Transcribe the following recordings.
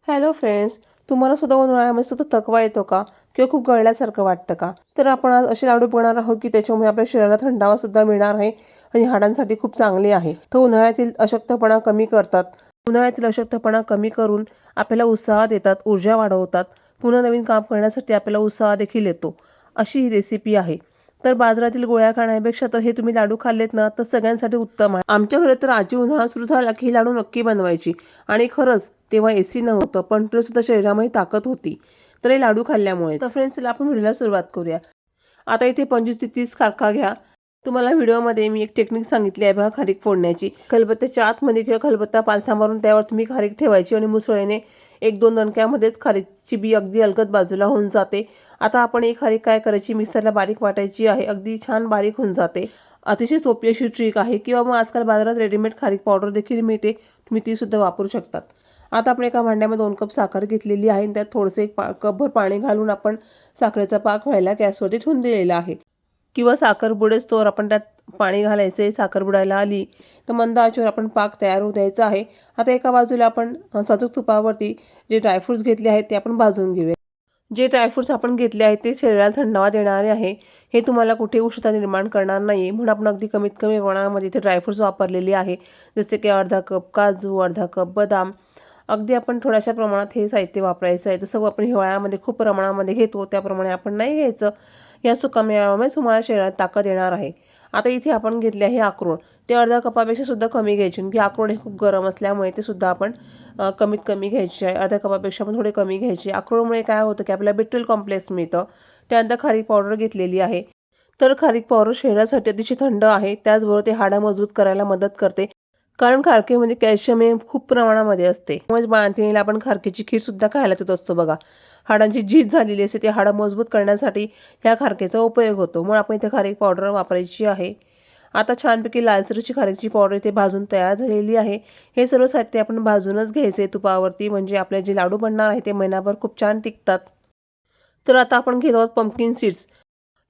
Hello friends, तुम्हाला सुद्धा उन्हाळ्यामध्ये सतत थकवा येतो का? किंवा खूप गळल्यासारखं वाटतं का? तर आपण आज असे लाडू बनवणार आहोत की त्याच्यामुळे आपल्या शरीराला थंडावा सुद्धा मिळणार आहे आणि हाडांसाठी खूप चांगले आहे. तर उन्हाळ्यातील अशक्तपणा कमी करतात. उन्हाळ्यातील अशक्तपणा कमी करून आपल्याला उत्साह देतात, ऊर्जा वाढवतात. पुन्हा नवीन काम करण्यासाठी आपल्याला उत्साह देखील येतो. अशी ही रेसिपी आहे. तर बाजारातील गोळ्या खाण्यापेक्षा तर हे तुम्ही लाडू खाल्लेत ना तर सगळ्यांसाठी उत्तम आहे. आमच्या घरी तर आजी उन्हाळा सुरू झाला की हे लाडू नक्की बनवायची आणि खरंच तेव्हा एसी नव्हतं, पण तरीसुद्धा शरीरामध्ये ताकद होती. तर हे लाडू खाल्ल्यामुळे. तर फ्रेंड्स, चला आपण व्हिडिओला सुरुवात करूया. आता इथे 25 ते 30 खारका घ्या. तुम्हाला व्हिडिओमध्ये मी एक टेक्निक सांगितली आहे बघा खारीक फोडण्याची. खलबत्त्याच्या आतमध्ये किंवा खलबत्ता पालथा मारून त्यावर तुम्ही खारीक ठेवायची आणि मुसळीने 1-2 दणक्यामध्येच खारीकची बी अगदी अलगद बाजूला होऊन जाते. आता आपण ही खारीक काय करायची, मिक्सरला बारीक वाटायची आहे. अगदी छान बारीक होऊन जाते. अतिशय सोपी अशी ट्रिक आहे किंवा मग आजकाल बाजारात रेडीमेड खारीक पावडर देखील मिळते. तुम्ही ती सुद्धा वापरू शकतात. आता आपण एका भांड्यामध्ये 2 कप साखर घेतलेली आहे आणि त्यात थोडंसं एक कपभर पाणी घालून आपण साखरेचा पाक व्हायला गॅसवरती ठेवून दिलेला आहे. किंवा साखर बुडेस्तोवर आपण त्यात पाणी घालायचं आहे. साखर बुडायला आली तर मंद आचेवर आपण पाक तयार होऊ द्यायचा आहे. आता एका बाजूला आपण साजूक तुपावरती जे ड्रायफ्रुट्स घेतले आहेत ते आपण भाजून घेऊया. जे ड्रायफ्रुट्स आपण घेतले आहेत ते शरीराला थंडावा देणारे आहे. हे तुम्हाला कुठे उष्णता निर्माण करणार नाही, म्हणून आपण अगदी कमीत कमी प्रमाणामध्ये इथे ड्रायफ्रुट्स वापरलेले आहे. जसे की अर्धा कप काजू, अर्धा कप बदाम. अगदी आपण थोड्याशा प्रमाणात हे साहित्य वापरायचं आहे. जसं आपण हिवाळ्यामध्ये खूप प्रमाणामध्ये घेतो त्याप्रमाणे आपण नाही घ्यायचं. या सुकामेव्यामुळे तुम्हाला शरीरात ताकद येणार आहे. आता इथे आपण घेतले आहे अक्रोड. ते अर्धा कपापेक्षा सुद्धा कमी घ्यायचे, की अक्रोड हे खूप गरम असल्यामुळे ते सुद्धा आपण कमीत कमी घ्यायचे आहे. अर्ध्या कपापेक्षा पण थोडे कमी घ्यायचे. अक्रोडमुळे काय होतं की आपल्याला B12 कॉम्प्लेक्स मिळतं. त्यानंतर खारीक पावडर घेतलेली आहे. तर खारीक पावडर शरीरासाठी अतिशय थंड आहे. त्याचबरोबर ते हाडं मजबूत करायला मदत करते. कारण खारकेमध्ये कॅल्शियम हे खूप प्रमाणामध्ये असते. त्यामुळे बाळंतिणीला आपण खारकेची खीर सुद्धा खायला देत असतो बघा. हाडांची झीज झालेली असते ते हाडं मजबूत करण्यासाठी ह्या खारकेचा उपयोग होतो. म्हणून आपण इथे खारीक पावडर वापरायची आहे. आता छानपैकी लालसरची खारीकची पावडर इथे भाजून तयार झालेली आहे. हे सर्व साहित्य आपण भाजूनच घ्यायचे तुपावरती, म्हणजे आपले जे लाडू बनणार आहे ते महिनाभर खूप छान टिकतात. तर आता आपण घेत आहोत पंपकिन सीड्स.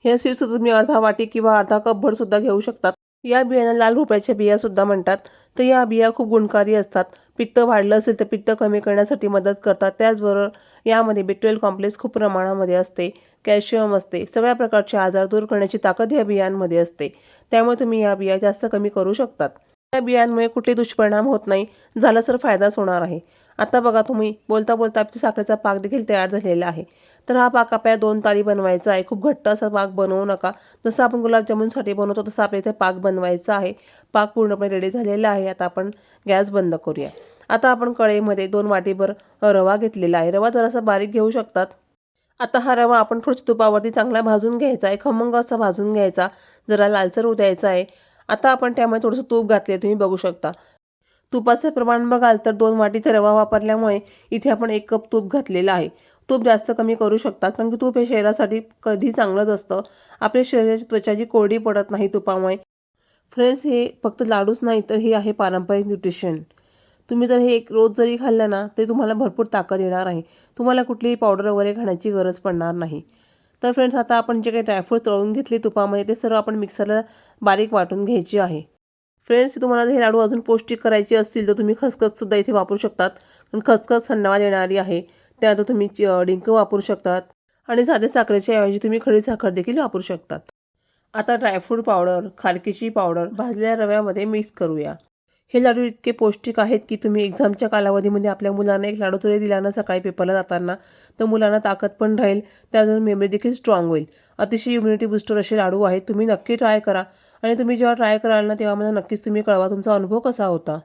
हे सीड्स तुम्ही अर्धा वाटी किंवा अर्धा कपभर सुद्धा घेऊ शकतात. या बियांना लाल भोपळ्याच्या बिया सुद्धा म्हणतात. तर या बिया खूप गुणकारी असतात. पित्त वाढलं असेल तर पित्त कमी करण्यासाठी मदत करतात. त्याचबरोबर यामध्ये B12 कॉम्प्लेक्स खूप प्रमाणामध्ये असते, कॅल्शियम असते. सगळ्या प्रकारचे आजार दूर करण्याची ताकद या बियांमध्ये असते. त्यामुळे तुम्ही या बिया जास्त कमी करू शकतात. या बियांमुळे कुठले दुष्परिणाम होत नाही, झालं तर फायदाच होणार आहे. आता बघा, तुम्ही बोलता बोलता साखरेचा पाक देखील तयार झालेला आहे. तर हा पाक आपल्याला 2 तारी बनवायचा आहे. खूप घट्ट असा पाक बनवू नका. जसं आपण गुलाबजामुनसाठी बनवतो तसं आपल्या इथे पाक बनवायचा आहे. पाक पूर्णपणे रेडी झालेला आहे. आता आपण गॅस बंद करूया. आता आपण कढईमध्ये 2 वाटीभर रवा घेतलेला आहे. रवा जरासा बारीक घेऊ शकतात. आता हा रवा आपण थोडंसं तुपावरती चांगला भाजून घ्यायचा आहे. खमंग असा भाजून घ्यायचा. जरा लालसर होऊ द्यायचा आहे. आता आपण त्यामध्ये थोडंसं तूप घातले, तुम्ही बघू शकता. तुपाचं प्रमाण बघाल तर 2 वाटीचा रवा वापरल्यामुळे इथे आपण 1 कप तूप घातलेलं आहे. तूप जास्त कमी करू शकतात, कारण की तूप हे शरीरासाठी कधी चांगलंच असतं. आपल्या शरीराची त्वचा जी कोरडी पडत नाही तुपामुळे. फ्रेंड्स, हे फक्त लाडूच नाही तर हे आहे पारंपरिक न्यूट्रिशन. तुम्ही जर हे एक रोज जरी खाल्लं ना तरी तुम्हाला भरपूर ताकद येणार आहे. तुम्हाला कुठलीही पावडर वगैरे खाण्याची गरज पडणार नाही. तर फ्रेंड्स, आता आपण जे काही ड्रायफ्रूट तळून घेतले तुपामध्ये ते सर्व आपण मिक्सरला बारीक वाटून घ्यायची आहे. फ्रेंड्स, तुम्हाला जर हे लाडू अजून पौष्टिक करायचे असतील तर तुम्ही खसखससुद्धा इथे वापरू शकतात. पण खसखस थंडावा देणारी आहे. त्यानंतर तुम्ही डिंक वापरू शकतात आणि साध्या साखरेच्या ऐवजी तुम्ही खडी साखर देखील वापरू शकतात. आता ड्रायफ्रूट पावडर, खारकीची पावडर भाजलेल्या रव्यामध्ये मिक्स करूया. हे लाडू इतके पौष्टिक आहेत की तुम्ही एक्झामच्या कालावधीमध्ये आपल्या मुलांना एक लाडू जरी दिला ना सकाळी पेपरला जाताना, तर मुलांना ताकद पण राहील, त्यातून मेमरी देखील स्ट्रॉंग होईल. अतिशय इम्युनिटी बूस्टर असे लाडू आहेत. तुम्ही नक्की ट्राय करा आणि तुम्ही जेव्हा ट्राय कराल ना तेव्हा मला नक्कीच तुम्ही कळवा तुमचा अनुभव कसा होता.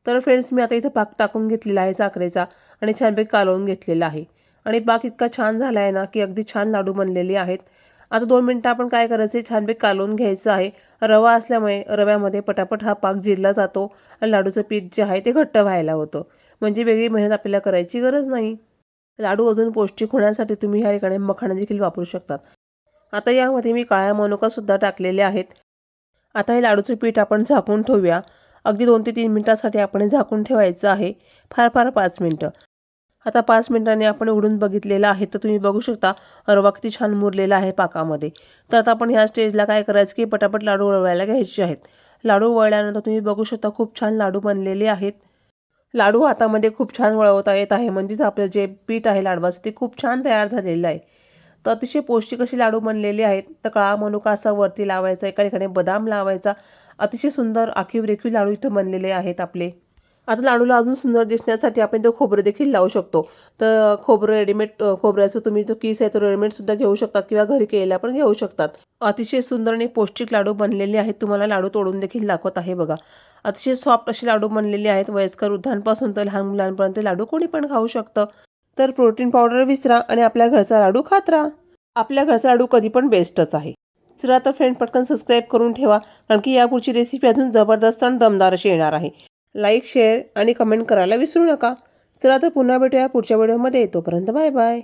तर फ्रेंड्स, मी आता इथं पाक टाकून घेतलेला आहे साखरेचा आणि छानपैकी कालवून घेतलेला आहे आणि पाक इतका छान झाला आहे ना की अगदी छान लाडू बनलेले आहेत. आता 2 मिनिटं आपण काय करायचं आहे, छानपैकी कालवून घ्यायचं आहे. रवा असल्यामुळे रव्यामध्ये पटापट हा पाक जिरला जातो आणि लाडूचं पीठ जे आहे ते घट्ट व्हायला होतं. म्हणजे वेगळी मेहनत आपल्याला करायची गरज नाही. लाडू अजून पौष्टिक होण्यासाठी तुम्ही ह्या ठिकाणी मखाणे देखील वापरू शकतात. आता यामध्ये मी काळ्या मनुकासुद्धा टाकलेले आहेत. आता हे लाडूचं पीठ आपण झाकून ठेवूया. अगदी 2 ते 3 मिनिटासाठी आपण हे झाकून ठेवायचं आहे. फार फार 5 मिनिटं. आता 5 मिनिटांनी आपण उघडून बघितलेलं आहे, तर तुम्ही बघू शकता रवा किती छान मुरलेला आहे पाकामध्ये. तर आता आपण ह्या स्टेजला काय करायचं की पटापट लाडू वळवायला घ्यायचे आहेत. लाडू वळल्यानंतर तुम्ही बघू शकता खूप छान लाडू बनलेले आहेत. लाडू हातामध्ये खूप छान वळवता येत आहे, म्हणजेच आपलं जे पीठ आहे लाडवाचं ते खूप छान तयार झालेलं आहे. तर अतिशय पौष्टिक असे लाडू बनलेले आहेत. तर काळा मनुका असा वरती लावायचा, एका ठिकाणी बदाम लावायचा. अतिशय सुंदर आखीव रेखीव लाडू इथं बनलेले आहेत आपले. आता लाडूला अजून सुंदर दिसण्यासाठी आपण तो खोबरं देखील लावू शकतो. तर खोबरं रेडीमेड खोबऱ्याचा तुम्ही जो किस आहे तो रेडीमेडसुद्धा घेऊ शकता किंवा घरी केलेला पण घेऊ शकतात. अतिशय सुंदर आणि पौष्टिक लाडू बनलेले आहेत. तुम्हाला लाडू तोडून देखील दाखवत आहे बघा. अतिशय सॉफ्ट असे लाडू बनलेले आहेत. वयस्कर वृद्धांपासून तर लहान मुलांपर्यंत लाडू कोणी पण खाऊ शकतं. तर प्रोटीन पावडर विसरा आणि आपल्या घरचा लाडू खात राहा. आपल्या घरचा लाडू कधी पण बेस्टच आहे. चला तर फ्रेंड, पटकन सबस्क्राईब करून ठेवा, कारण की यापुढची रेसिपी अजून जबरदस्त आणि दमदार अशी येणार आहे. लाईक, शेअर आणि कमेंट करायला विसरू नका. चला तर पुन्हा भेटूया पुढच्या व्हिडिओमध्ये. तोपर्यंत बाय बाय.